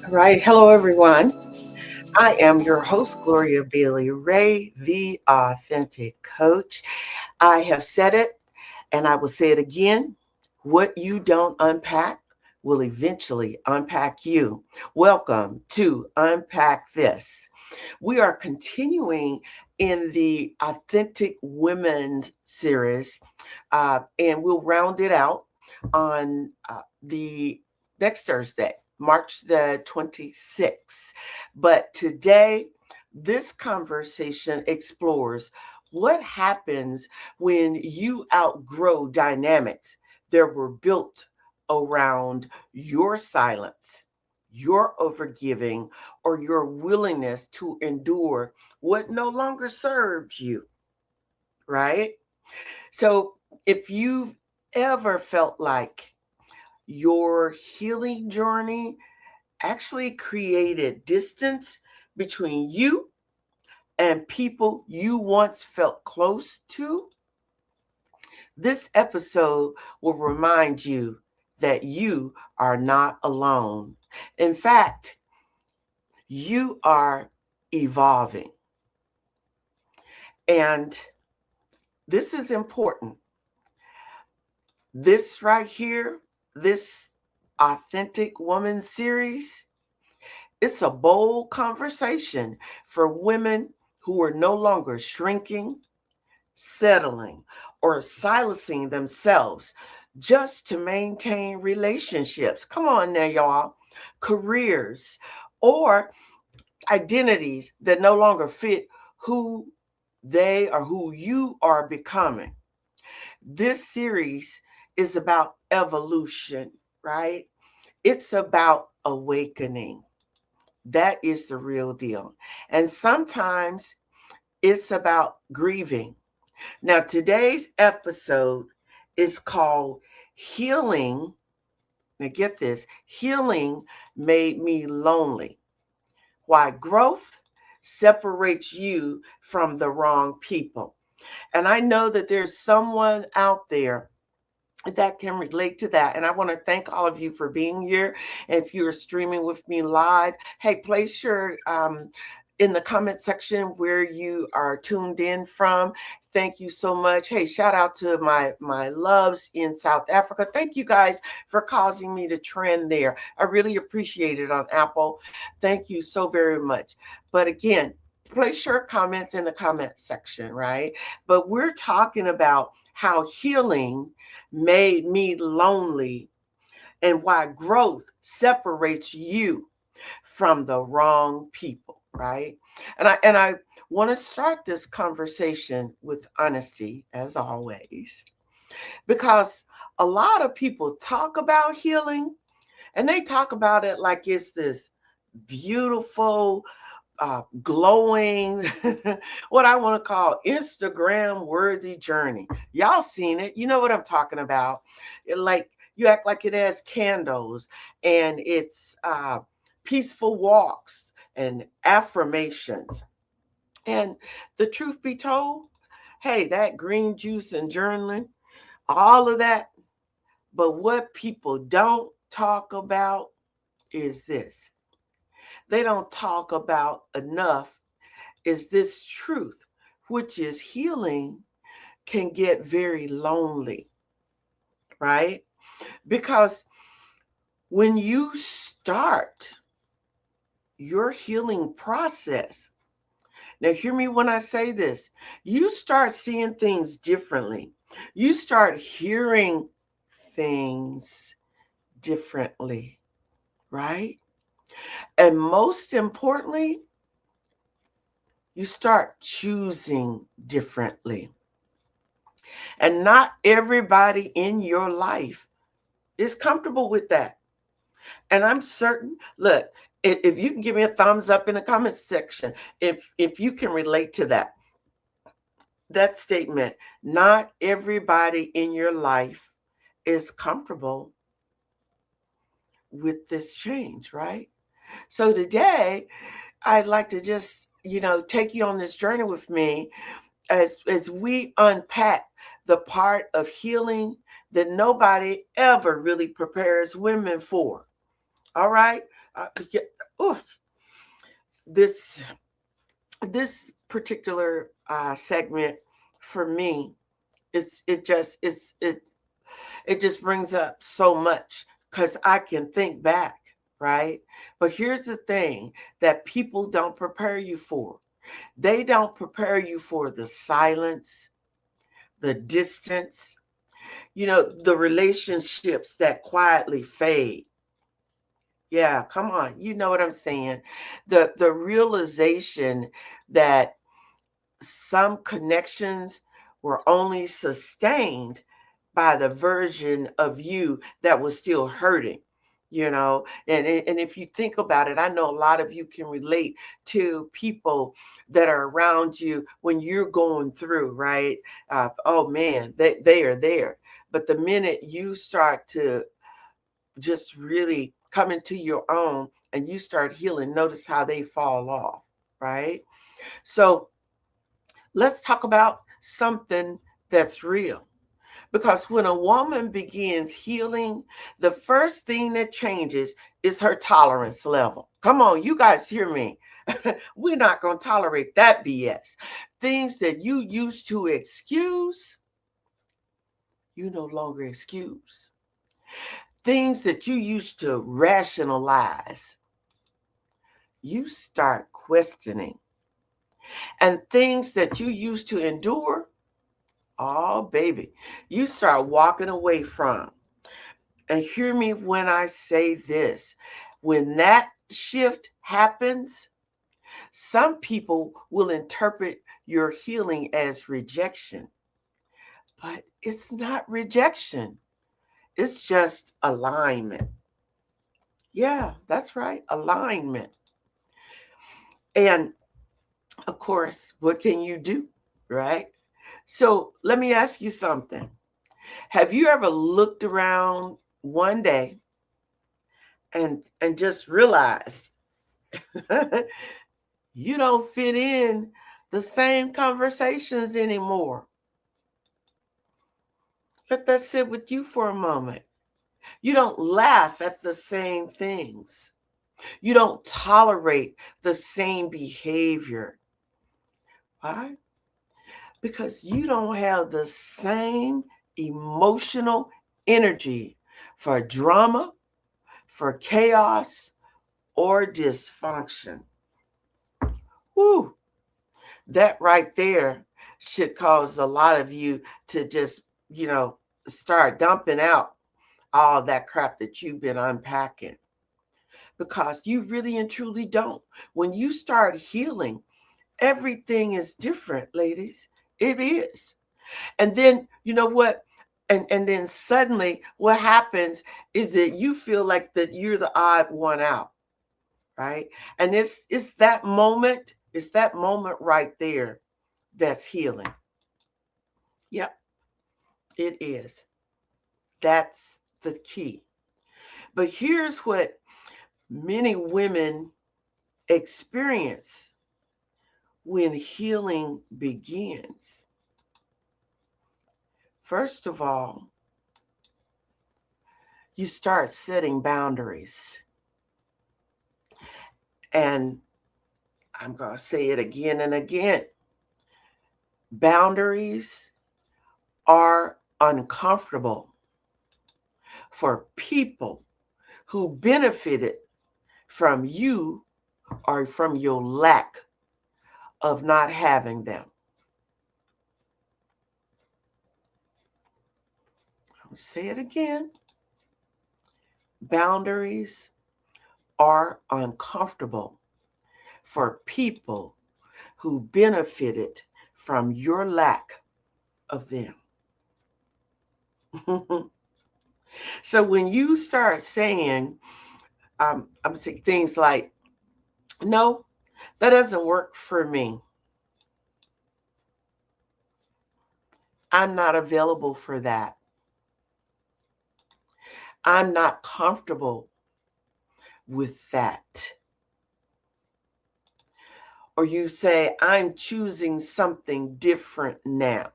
All right. Hello, everyone. I am your host, Gloria Bailey-Ray, the authentic coach. I have said it and I will say it again. What you don't unpack will eventually unpack you. Welcome to Unpack This. We are continuing in the Authentic Women's series, and we'll round it out on the next Thursday, March the 26th. But today, this conversation explores what happens when you outgrow dynamics that were built around your silence, your overgiving, or your willingness to endure what no longer serves you, right? So, if you've ever felt like your healing journey actually created distance between you and people you once felt close to, this episode will remind you that you are not alone. In fact, you are evolving. And this is important. This right here, this Authentic Woman series, it's a bold conversation for women who are no longer shrinking, settling, or silencing themselves just to maintain relationships. Come on now, y'all. Careers or identities that no longer fit who they or who you are becoming. This series is about evolution, right? It's about awakening. That is the real deal. And sometimes it's about grieving. Now, today's episode is called Healing. Now, get this, Healing Made Me Lonely. Why growth separates you from the wrong people. And I know that there's someone out there that can relate to that. And I want to thank all of you for being here. If you're streaming with me live, hey, place your in the comment section where you are tuned in from. Thank you so much. Hey, shout out to my loves in South Africa. Thank you guys for causing me to trend there. I really appreciate it on Apple. Thank you so very much. But again, place your comments in the comment section, right? But we're talking about how healing made me lonely and why growth separates you from the wrong people, right? And I want to start this conversation with honesty as always, because a lot of people talk about healing and they talk about it like it's this beautiful glowing, what I want to call Instagram worthy journey. Y'all seen it. You know what I'm talking about. Like you act like it has candles and it's peaceful walks and affirmations. And the truth be told, hey, that green juice and journaling, all of that. But what people don't talk about is this. They don't talk about enough is this truth, which is healing can get very lonely, right? Because when you start your healing process, now hear me when I say this, you start seeing things differently. You start hearing things differently, right? And most importantly, you start choosing differently. And not everybody in your life is comfortable with that. And I'm certain, look, if you can give me a thumbs up in the comments section, if you can relate to that statement, not everybody in your life is comfortable with this change, right? So today, I'd like to just, take you on this journey with me as we unpack the part of healing that nobody ever really prepares women for. All right? Yeah, oof. This this particular segment for me, it just brings up so much because I can think back, right? But here's the thing that people don't prepare you for. They don't prepare you for the silence, the distance, the relationships that quietly fade. Yeah, come on. You know what I'm saying? The realization that some connections were only sustained by the version of you that was still hurting, and if you think about it, I know a lot of you can relate to people that are around you when you're going through, right? Oh man, they are there, but the minute you start to just really come into your own and you start healing, notice how they fall off, right? So let's talk about something that's real. Because when a woman begins healing, the first thing that changes is her tolerance level. Come on, you guys hear me. We're not going to tolerate that BS. Things that you used to excuse, you no longer excuse. Things that you used to rationalize, you start questioning. And things that you used to endure, oh, baby, you start walking away from. And hear me when I say this. When that shift happens, some people will interpret your healing as rejection. But it's not rejection, it's just alignment. Yeah, that's right, alignment. And of course, what can you do, right? So let me ask you something. Have you ever looked around one day and just realized you don't fit in the same conversations anymore? Let that sit with you for a moment. You don't laugh at the same things. You don't tolerate the same behavior. Why? Because you don't have the same emotional energy for drama, for chaos, or dysfunction. Whew. That right there should cause a lot of you to just, start dumping out all that crap that you've been unpacking, because you really and truly don't. When you start healing, everything is different, ladies. It is. And then, you know what? And then suddenly what happens is that you feel like that you're the odd one out, right? And it's that moment right there that's healing. Yep, it is. That's the key. But here's what many women experience when healing begins. First of all, you start setting boundaries. And I'm going to say it again and again. Boundaries are uncomfortable for people who benefited from you or from your lack of not having them. I'll say it again. Boundaries are uncomfortable for people who benefited from your lack of them. So when you start saying, I'm saying things like, no, that doesn't work for me. I'm not available for that. I'm not comfortable with that. Or you say, I'm choosing something different now.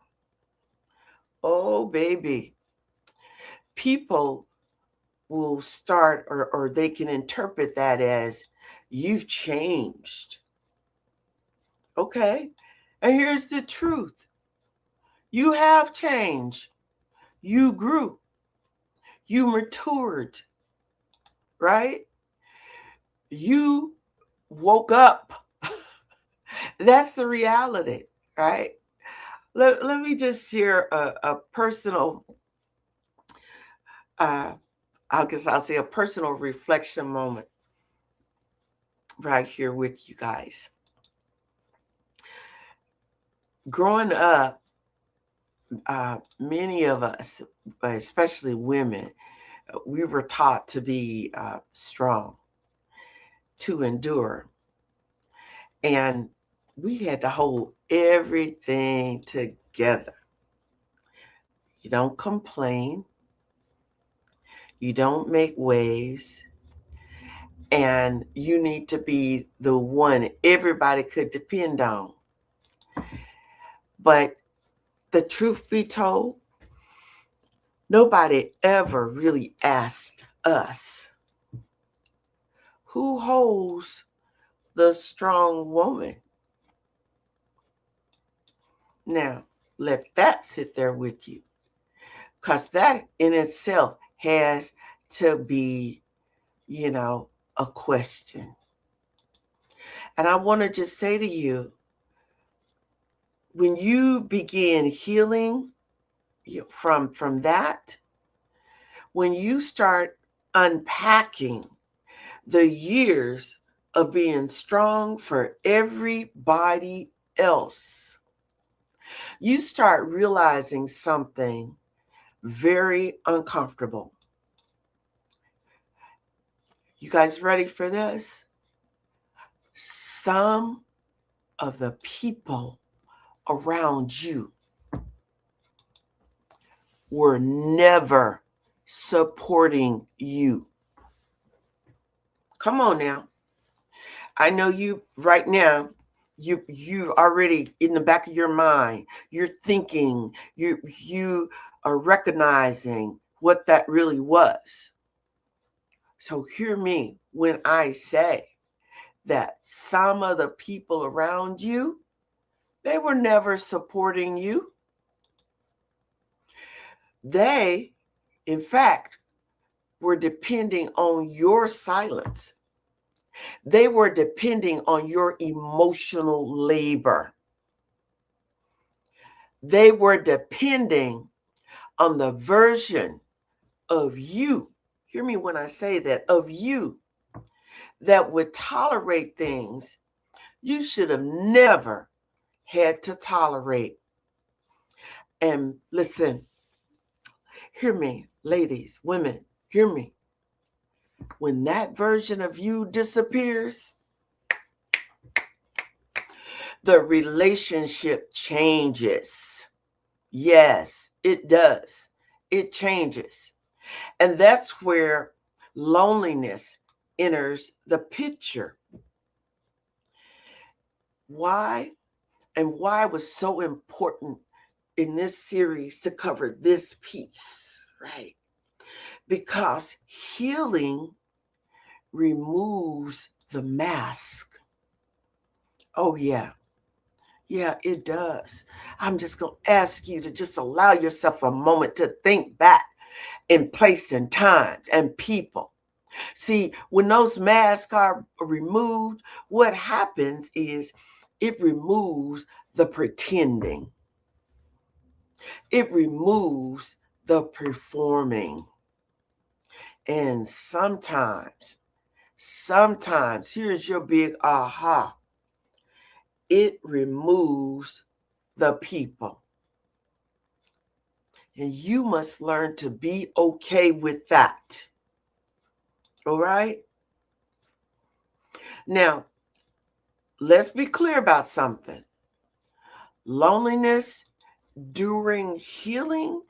Oh, baby. People will start, or they can interpret that as you've changed. Okay? And here's the truth. You have changed. You grew. You matured. Right? You woke up. That's the reality, right? Let me just share a personal, I guess I'll say a personal reflection moment right here with you guys. Growing up, many of us, especially women, we were taught to be strong, to endure, and we had to hold everything together. You don't complain, you don't make waves, and you need to be the one everybody could depend on. But the truth be told, nobody ever really asked us, who holds the strong woman? Now, let that sit there with you, because that in itself has to be, a question. And I want to just say to you, when you begin healing from that, when you start unpacking the years of being strong for everybody else, you start realizing something very uncomfortable. You guys ready for this? Some of the people around you were never supporting you. Come on now. I know you right now, you already in the back of your mind, you're thinking, you are recognizing what that really was. So hear me when I say that some of the people around you, they were never supporting you. They, in fact, were depending on your silence. They were depending on your emotional labor. They were depending on the version of you, hear me when I say that, of you, that would tolerate things you should have never had to tolerate. And listen, hear me, ladies, women, hear me. When that version of you disappears, the relationship changes. Yes, it does. It changes. And that's where loneliness enters the picture. Why? And why it was so important in this series to cover this piece, right? Because healing removes the mask. Oh, yeah. Yeah, it does. I'm just going to ask you to just allow yourself a moment to think back in place and times and people. See, when those masks are removed, what happens is it removes the pretending. It removes the performing. And sometimes, here's your big aha. It removes the people. And you must learn to be okay with that. All right? Now, let's be clear about something. Loneliness during healing,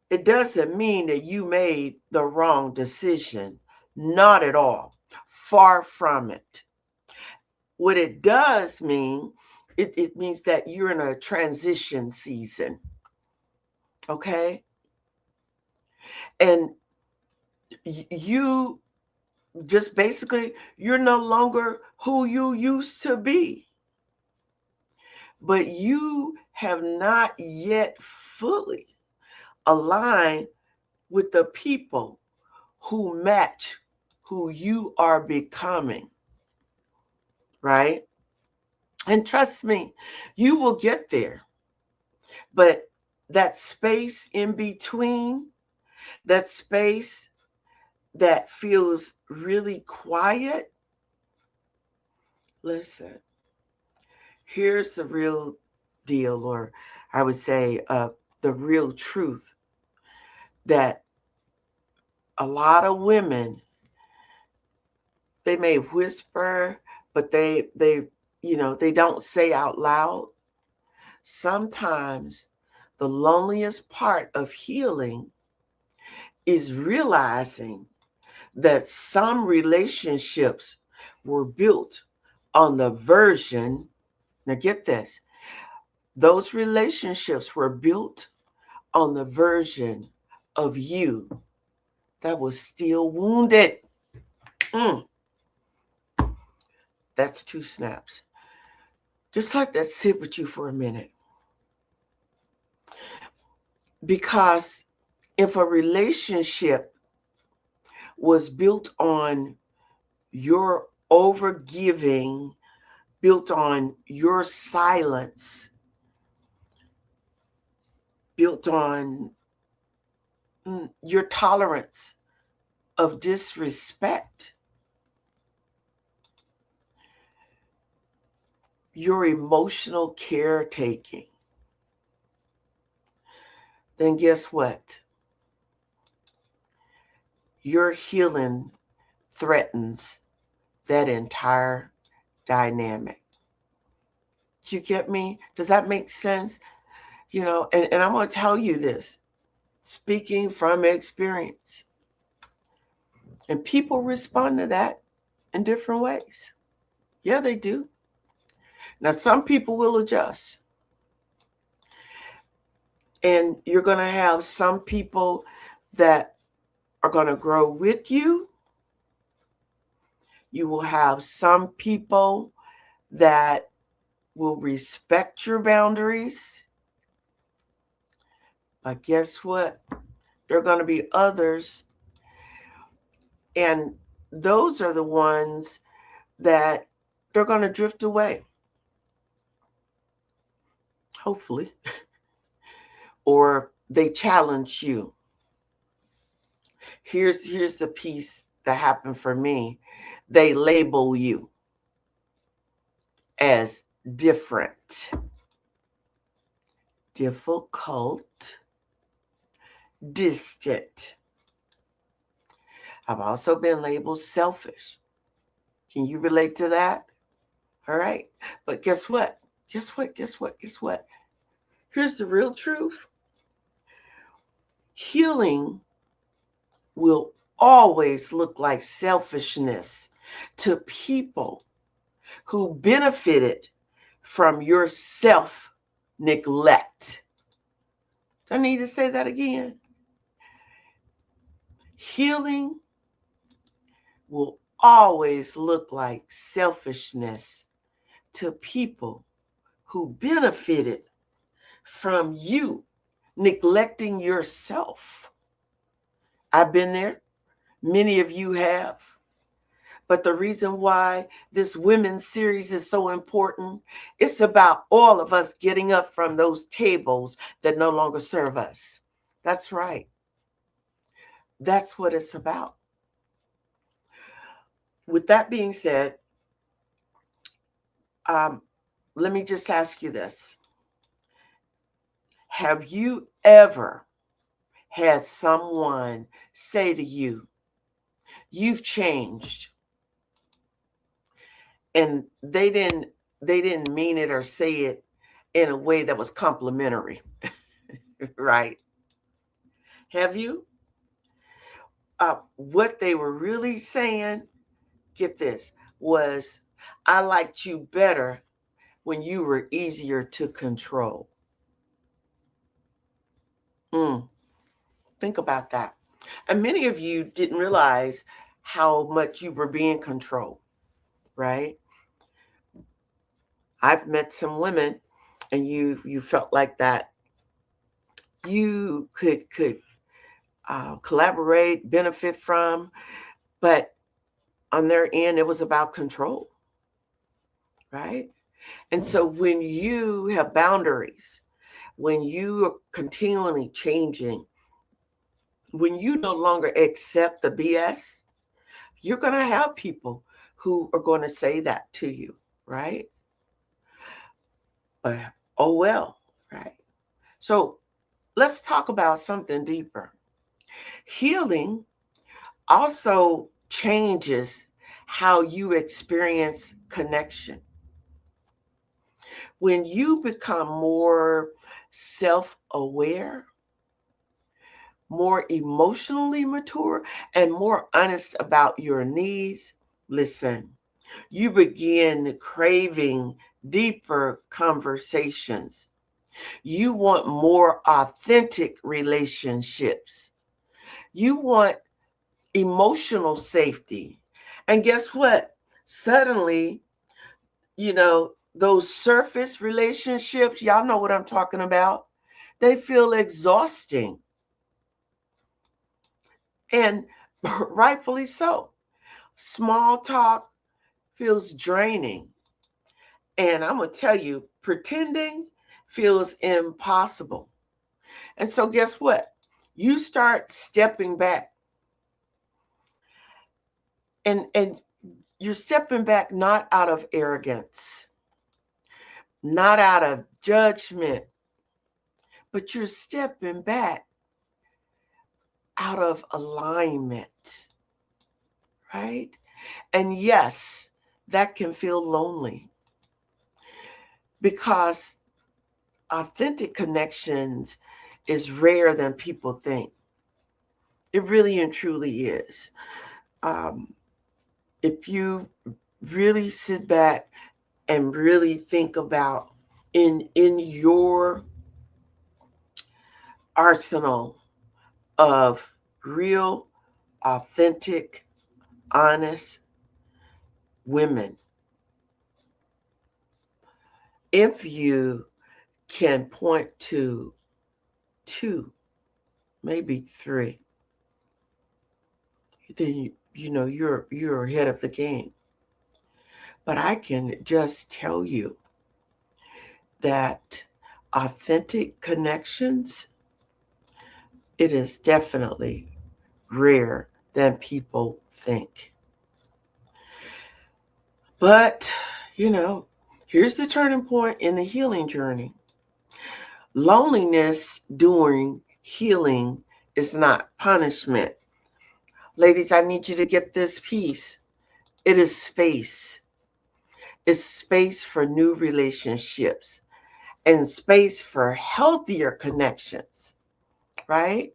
it doesn't mean that you made the wrong decision. Not at all. Far from it. What it does mean, it means that you're in a transition season. Okay? And You just basically, you're no longer who you used to be. But you have not yet fully aligned with the people who match who you are becoming, right? And trust me, you will get there. But that space in between, that space that feels really quiet, listen, here's the real deal, or I would say the real truth, that a lot of women, they may whisper, but they don't say out loud. Sometimes the loneliest part of healing is realizing that some relationships were built on the version, now get this, those relationships were built on the version of you that was still wounded. Mm, that's 2 snaps. Just let that sit with you for a minute. Because if a relationship was built on your overgiving, built on your silence, built on your tolerance of disrespect, your emotional caretaking, then guess what? Your healing threatens that entire dynamic. Do you get me? Does that make sense? And I'm going to tell you this, speaking from experience. And people respond to that in different ways. Yeah, they do. Now, some people will adjust. And you're going to have some people that are going to grow with you. You will have some people that will respect your boundaries. But guess what? There are going to be others. And those are the ones that they're going to drift away. Hopefully. Or they challenge you. Here's the piece that happened for me. They label you as different, difficult, distant. I've also been labeled selfish. Can you relate to that? All right. But guess what? Guess what? Guess what? Guess what? Here's the real truth. Healing will always look like selfishness to people who benefited from your self neglect. Do I need to say that again? Healing will always look like selfishness to people who benefited from you neglecting yourself. I've been there. Many of you have. But the reason why this women's series is so important, it's about all of us getting up from those tables that no longer serve us. That's right. That's what it's about. With that being said, let me just ask you this. Have you ever had someone say to you, you've changed, and they didn't mean it or say it in a way that was complimentary? Right? Have you? What they were really saying, get this, was, I liked you better when you were easier to control. Think about that. And many of you didn't realize how much you were being controlled, right? I've met some women, and you felt like that you could collaborate, benefit from, but on their end, it was about control, right? And so when you have boundaries, when you are continually changing, when you no longer accept the BS, you're going to have people who are going to say that to you, right? But oh well, right? So let's talk about something deeper. Healing also changes how you experience connection. When you become more self aware, more emotionally mature, and more honest about your needs, listen, you begin craving deeper conversations. You want more authentic relationships. You want emotional safety. And guess what? Suddenly, those surface relationships, y'all know what I'm talking about, they feel exhausting. And rightfully so. Small talk feels draining. And I'm going to tell you, pretending feels impossible. And so, guess what? You start stepping back, and you're stepping back not out of arrogance, not out of judgment, but you're stepping back out of alignment, right? And yes, that can feel lonely because authentic connections is rarer than people think. It really and truly is. Um, if you really sit back and really think about in your arsenal of real, authentic, honest women, if you can point to two, maybe three, then you're ahead of the game. But I can just tell you that authentic connections, it is definitely rare than people think. But, here's the turning point in the healing journey. Loneliness during healing is not punishment. Ladies, I need you to get this piece. It is space. It's space for new relationships and space for healthier connections, right?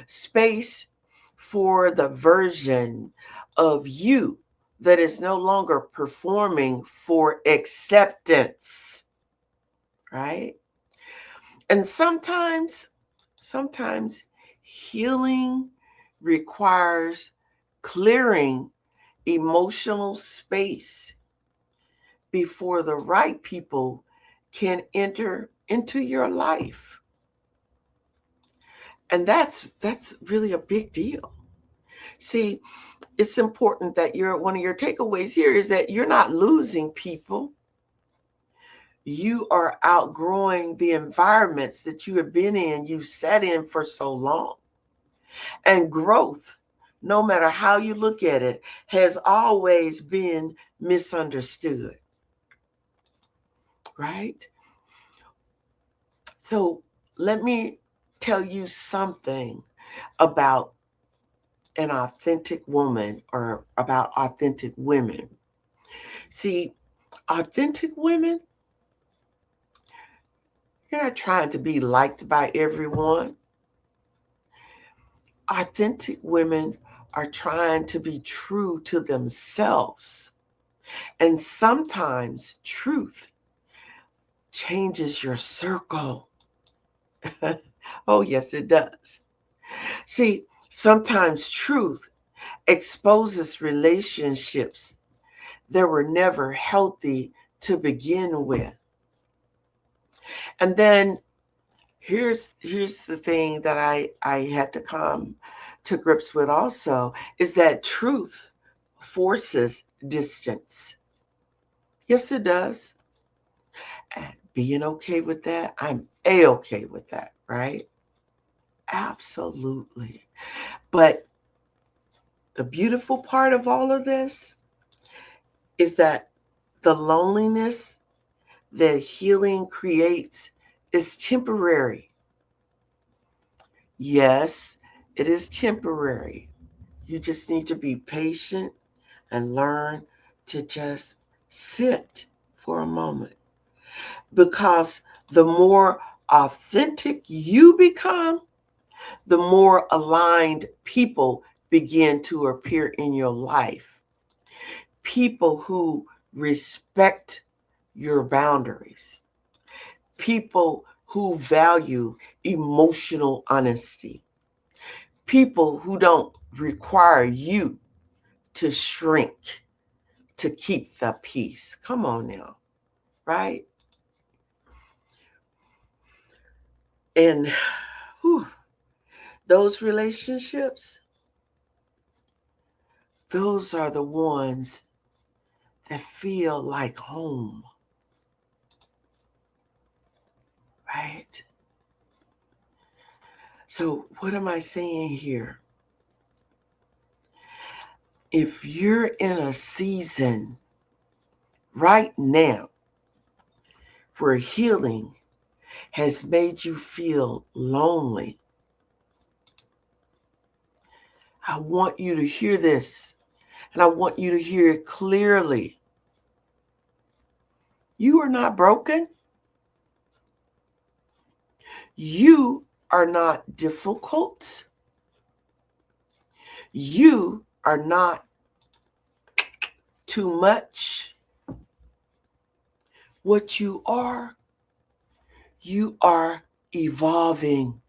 Space for the version of you that is no longer performing for acceptance, right? And sometimes healing requires clearing emotional space before the right people can enter into your life. And that's really a big deal. See, it's important that one of your takeaways here is that you're not losing people. You are outgrowing the environments that you have been in, you sat in for so long. And growth, no matter how you look at it, has always been misunderstood, right? So let me tell you something about an authentic woman or about authentic women. See, authentic women, you're not trying to be liked by everyone. Authentic women are trying to be true to themselves. And sometimes truth changes your circle. Oh, yes, it does. See, Sometimes truth exposes relationships that were never healthy to begin with. And then here's the thing that I had to come to grips with also, is that truth forces distance. Yes, it does. And being okay with that, I'm A-okay with that, right? Absolutely. But the beautiful part of all of this is that the loneliness that healing creates is temporary. Yes, it is temporary. You just need to be patient and learn to just sit for a moment. Because the more authentic you become, the more aligned people begin to appear in your life. People who respect your boundaries. People who value emotional honesty. People who don't require you to shrink to keep the peace. Come on now, right? And whew, those relationships, those are the ones that feel like home, right? So what am I saying here? If you're in a season right now where healing has made you feel lonely, I want you to hear this, and I want you to hear it clearly. You are not broken. You are not difficult. You are not too much. What you are evolving.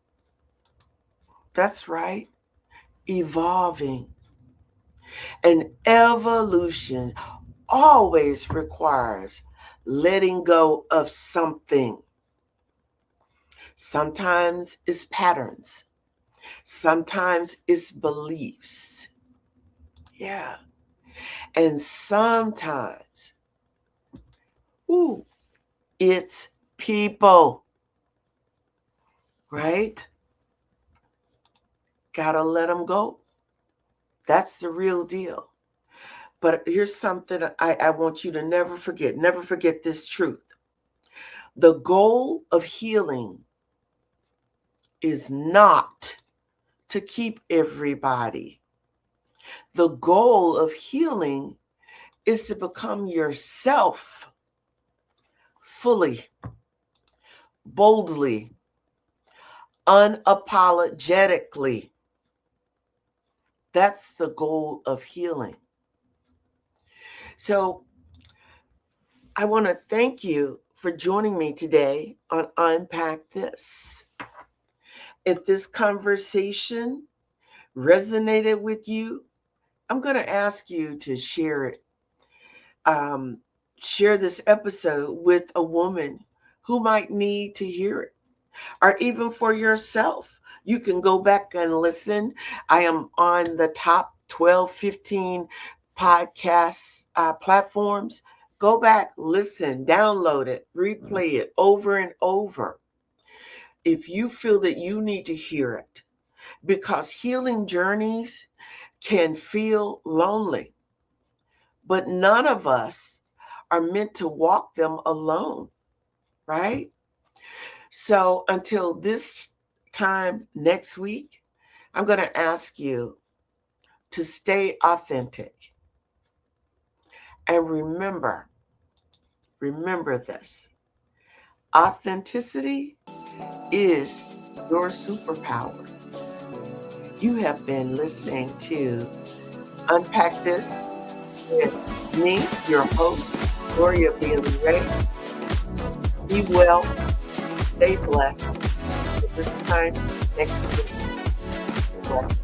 That's right, evolving. And evolution always requires letting go of something. Sometimes it's patterns. Sometimes it's beliefs. Yeah. And sometimes, it's people, right? Gotta let them go. That's the real deal. But here's something I want you to never forget. Never forget this truth. The goal of healing is not to keep everybody. The goal of healing is to become yourself fully, boldly, unapologetically. That's the goal of healing. So I want to thank you for joining me today on Unpack This. If this conversation resonated with you, I'm going to ask you to share it. Share this episode with a woman who might need to hear it, or even for yourself. You can go back and listen. I am on the top 12, 15 podcast platforms. Go back, listen, download it, replay it over and over. If you feel that you need to hear it, because healing journeys can feel lonely, but none of us are meant to walk them alone, right? So until this time next week, I'm going to ask you to stay authentic. And remember this. Authenticity is your superpower. You have been listening to Unpack This with me, your host, Gloria Bailey-Ray. Be well, stay blessed. At this time next week. Blessed.